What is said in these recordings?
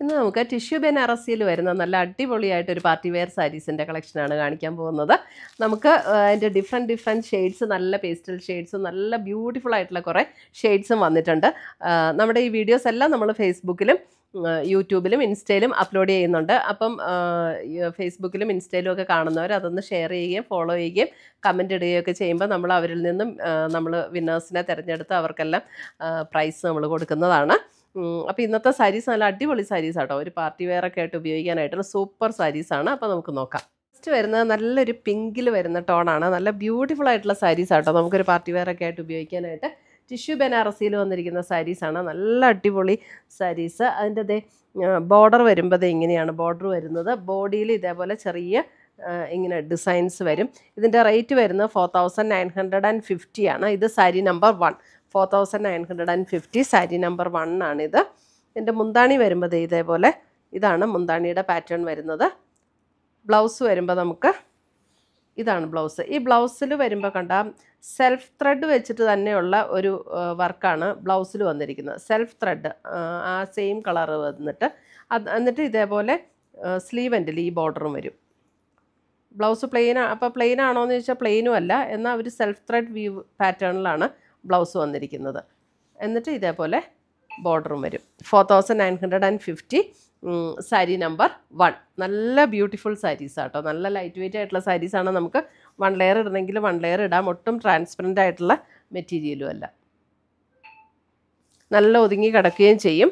ഇന്ന് നമുക്ക് ടിഷ്യൂ ബനാറസിയിൽ വരുന്ന നല്ല അടിപൊളിയായിട്ടൊരു പാർട്ടി വെയർ സാരീസിൻ്റെ കളക്ഷനാണ് കാണിക്കാൻ പോകുന്നത്. നമുക്ക് അതിൻ്റെ ഡിഫറെൻറ്റ് ഷെയ്ഡ്സ്, നല്ല പേസ്റ്റൽ ഷെയ്ഡ്സും നല്ല ബ്യൂട്ടിഫുൾ ആയിട്ടുള്ള കുറേ ഷെയ്ഡ്സും വന്നിട്ടുണ്ട്. നമ്മുടെ ഈ വീഡിയോസ് എല്ലാം നമ്മൾ ഫേസ്ബുക്കിലും യൂട്യൂബിലും ഇൻസ്റ്റയിലും അപ്ലോഡ് ചെയ്യുന്നുണ്ട്. അപ്പം ഫേസ്ബുക്കിലും ഇൻസ്റ്റയിലും ഒക്കെ കാണുന്നവർ അതൊന്ന് ഷെയർ ചെയ്യുകയും ഫോളോ ചെയ്യുകയും കമൻറ്റ് ഇടുകയൊക്കെ ചെയ്യുമ്പോൾ നമ്മൾ അവരിൽ നിന്നും നമ്മൾ വിന്നേഴ്സിനെ തിരഞ്ഞെടുത്ത് അവർക്കെല്ലാം പ്രൈസ് നമ്മൾ കൊടുക്കുന്നതാണ്. അപ്പോൾ ഇന്നത്തെ സാരീസ് നല്ല അടിപൊളി സാരീസ് ആട്ടോ, ഒരു പാർട്ടി വെയർ ഒക്കെ ആയിട്ട് ഉപയോഗിക്കാനായിട്ടുള്ള സൂപ്പർ സാരീസാണ്. അപ്പോൾ നമുക്ക് നോക്കാം. ഫസ്റ്റ് വരുന്നത് നല്ലൊരു പിങ്കിൽ വരുന്ന ടോണാണ്. നല്ല ബ്യൂട്ടിഫുൾ ആയിട്ടുള്ള സാരീസ് ആട്ടോ, നമുക്കൊരു പാർട്ടി വെയർ ഒക്കെ ആയിട്ട് ഉപയോഗിക്കാനായിട്ട്. ടിഷ്യൂ ബനാറസിയിൽ വന്നിരിക്കുന്ന സാരീസാണ്, നല്ല അടിപൊളി സാരീസ്. അതിൻ്റെ ബോർഡർ വരുമ്പോൾ ഇങ്ങനെയാണ് ബോർഡർ വരുന്നത്. ബോഡിയിൽ ഇതേപോലെ ചെറിയ ഇങ്ങനെ ഡിസൈൻസ് വരും. ഇതിൻ്റെ റേറ്റ് വരുന്നത് 4950 ആണ്. ഇത് സാരി നമ്പർ 1, 4950 സാരി നമ്പർ 1 ആണിത്. ഇതിൻ്റെ മുന്താണി വരുമ്പോൾ ഇതേപോലെ ഇതാണ് മുന്താണിയുടെ പാറ്റേൺ വരുന്നത്. ബ്ലൗസ് വരുമ്പോൾ നമുക്ക് ഇതാണ് ബ്ലൗസ്. ഈ ബ്ലൗസിൽ വരുമ്പോൾ കണ്ട സെൽഫ് ത്രെഡ് വെച്ചിട്ട് തന്നെയുള്ള ഒരു വർക്കാണ് ബ്ലൗസിൽ വന്നിരിക്കുന്നത്. സെൽഫ് ത്രെഡ് ആ സെയിം കളർ വന്നിട്ട് എന്നിട്ട് ഇതേപോലെ സ്ലീവ് എൻഡിൽ ഈ ബോർഡറും വരും. ബ്ലൗസ് അപ്പോൾ പ്ലെയിൻ ആണോ എന്ന് ചോദിച്ചാൽ പ്ലെയിനും അല്ല, എന്നാൽ ഒരു സെൽഫ് ത്രെഡ് വ്യൂ പാറ്റേണിലാണ് ബ്ലൗസ് വന്നിരിക്കുന്നത്. എന്നിട്ട് ഇതേപോലെ ബോർഡറും വരും. 4950 സാരി നമ്പർ 1. നല്ല ബ്യൂട്ടിഫുൾ സാരീസ് ആട്ടോ, നല്ല ലൈറ്റ് വെയിറ്റ് ആയിട്ടുള്ള സാരീസാണ്. നമുക്ക് 1 ലെയർ ഇടണമെങ്കിൽ 1 ലെയർ ഇടാം. ഒട്ടും ട്രാൻസ്പെറൻ്റ് ആയിട്ടുള്ള മെറ്റീരിയലും അല്ല, നല്ല ഒതുങ്ങി കിടക്കുകയും ചെയ്യും.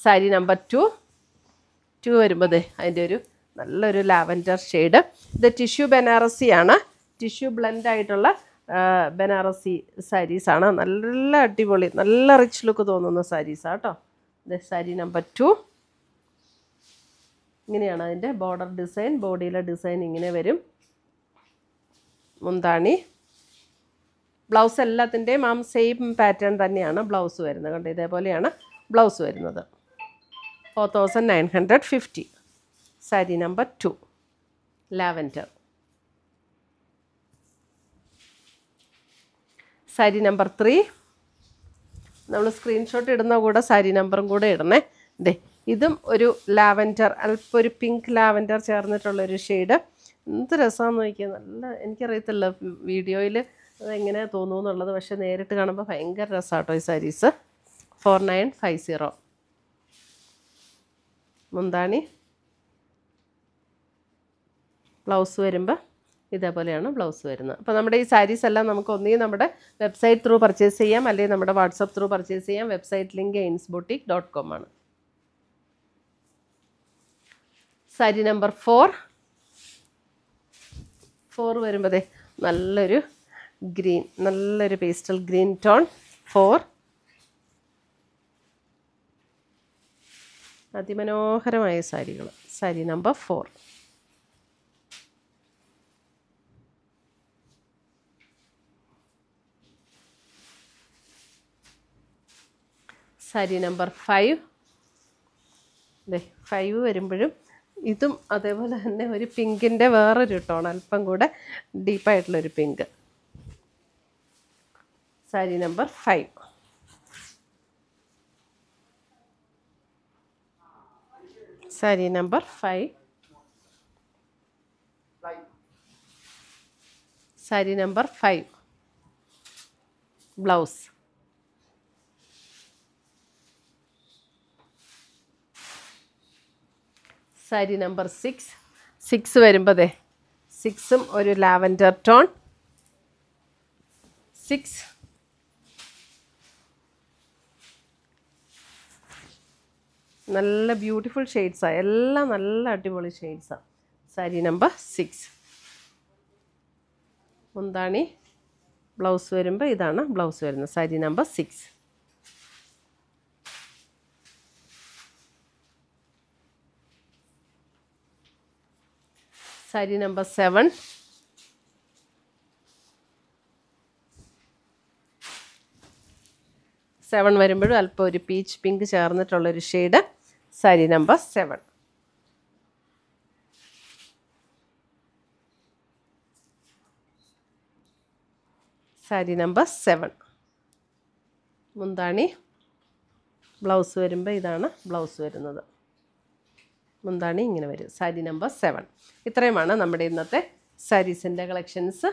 സാരി നമ്പർ 2 വരുമ്പോൾ അതിൻ്റെ ഒരു നല്ലൊരു ലാവൻഡർ ഷെയ്ഡ്. ഇത് ടിഷ്യൂ ബനാറസിയാണ്, ടിഷ്യൂ ബ്ലെൻഡ് ആയിട്ടുള്ള ബനാറസി സാരീസാണ്. നല്ല അടിപൊളി, നല്ല റിച്ച് ലുക്ക് തോന്നുന്ന സാരീസാണ് കേട്ടോ. ഇത് സാരി നമ്പർ 2. ഇങ്ങനെയാണ് അതിൻ്റെ ബോർഡർ ഡിസൈൻ. ബോഡിയിലെ ഡിസൈൻ ഇങ്ങനെ വരും. മുന്താണി, ബ്ലൗസ് എല്ലാത്തിൻ്റെയും സെയിം പാറ്റേൺ തന്നെയാണ് ബ്ലൗസ് വരുന്നത്. കണ്ടോ, ഇതേപോലെയാണ് ബ്ലൗസ് വരുന്നത്. 4950 sari number 2 lavender. Sari number 3 നമ്മൾ സ്ക്രീൻഷോട്ട് ഇടുന്ന കൂടെ സാരി നമ്പറും കൂടെ ഇടണേ. ഇതും ഒരു ലാവൻഡർ, അല്പം ഒരു പിങ്ക് ലാവൻഡർ ചേർന്നിട്ടുള്ളൊരു ഷെയ്ഡ്. എന്ത് രസമാണെന്ന് നോക്കിയാൽ. നല്ല, എനിക്കറിയത്തില്ല വീഡിയോയിൽ അതെങ്ങനെ തോന്നുന്നു എന്നുള്ളത്, പക്ഷേ നേരിട്ട് കാണുമ്പോൾ ഭയങ്കര രസമാട്ടോ ഈ സാരീസ്. 4950 മുന്താണി. ബ്ലൗസ് വരുമ്പോൾ ഇതേപോലെയാണ് ബ്ലൗസ് വരുന്നത്. അപ്പോൾ നമ്മുടെ ഈ സാരീസ് എല്ലാം നമുക്ക് ഒന്നുകിൽ നമ്മുടെ വെബ്സൈറ്റ് ത്രൂ പർച്ചേസ് ചെയ്യാം, അല്ലെങ്കിൽ നമ്മുടെ വാട്സപ്പ് ത്രൂ പർച്ചേസ് ചെയ്യാം. വെബ്സൈറ്റ് ലിങ്ക് ainsboutique.com ആണ്. സാരി നമ്പർ 4 വരുമ്പോൾ നല്ലൊരു ഗ്രീൻ, നല്ലൊരു പേസ്റ്റൽ ഗ്രീൻ ടോൺ. 4 അതിമനോഹരമായ സാരികൾ. സാരി നമ്പർ 4. സാരി നമ്പർ 5. 5 വരുമ്പോഴും ഇതും അതേപോലെ തന്നെ ഒരു പിങ്കിൻ്റെ വേറൊരു ടോൺ, അല്പം കൂടെ ഡീപ്പായിട്ടുള്ളൊരു pink. Sari number 5. Sari number 5. Sari number 5 blouse. Sari number 6 വരുമ്പോൾ 6ഉം ഒരു ലാവൻഡർ ടോൺ. 6 നല്ല ബ്യൂട്ടിഫുൾ ഷെയ്ഡ്സാണ്, എല്ലാം നല്ല അടിപൊളി ഷെയ്ഡ്സാണ്. സാരി നമ്പർ 6. മുന്താണി, ബ്ലൗസ് വരുമ്പോൾ ഇതാണ് ബ്ലൗസ് വരുന്നത്. സാരി നമ്പർ 6. സാരി നമ്പർ 7. വരുമ്പോഴും അല്പം ഒരു പീച്ച് പിങ്ക് ചേർന്നിട്ടുള്ളൊരു shade. Sari number 7. Sari number 7 മുന്താണി ബ്ലൗസ് വരുമ്പോൾ ഇതാണ് ബ്ലൗസ് വരുന്നത്. മുന്താണി ഇങ്ങനെ വരും. സാരി നമ്പർ 7. ഇത്രയുമാണ് നമ്മുടെ ഇന്നത്തെ സാരീസിൻ്റെ കളക്ഷൻസ്.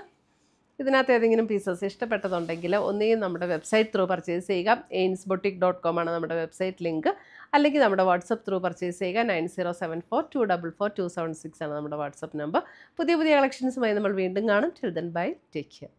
ഇതിനകത്ത് ഏതെങ്കിലും പീസസ് ഇഷ്ടപ്പെട്ടതുണ്ടെങ്കിൽ ഒന്നുകിൽ നമ്മുടെ വെബ്സൈറ്റ് ത്രൂ പർച്ചേസ് ചെയ്യുക. ainsboutique.com ആണ് നമ്മുടെ വെബ്സൈറ്റ് ലിങ്ക്. അല്ലെങ്കിൽ നമ്മുടെ വാട്സപ്പ് ത്രൂ പർച്ചേസ് ചെയ്യുക. 9074244276 ആണ് നമ്മുടെ വാട്സപ്പ് നമ്പർ. പുതിയ കളക്ഷൻസുമായി നമ്മൾ വീണ്ടും കാണും. Till then bye, take care.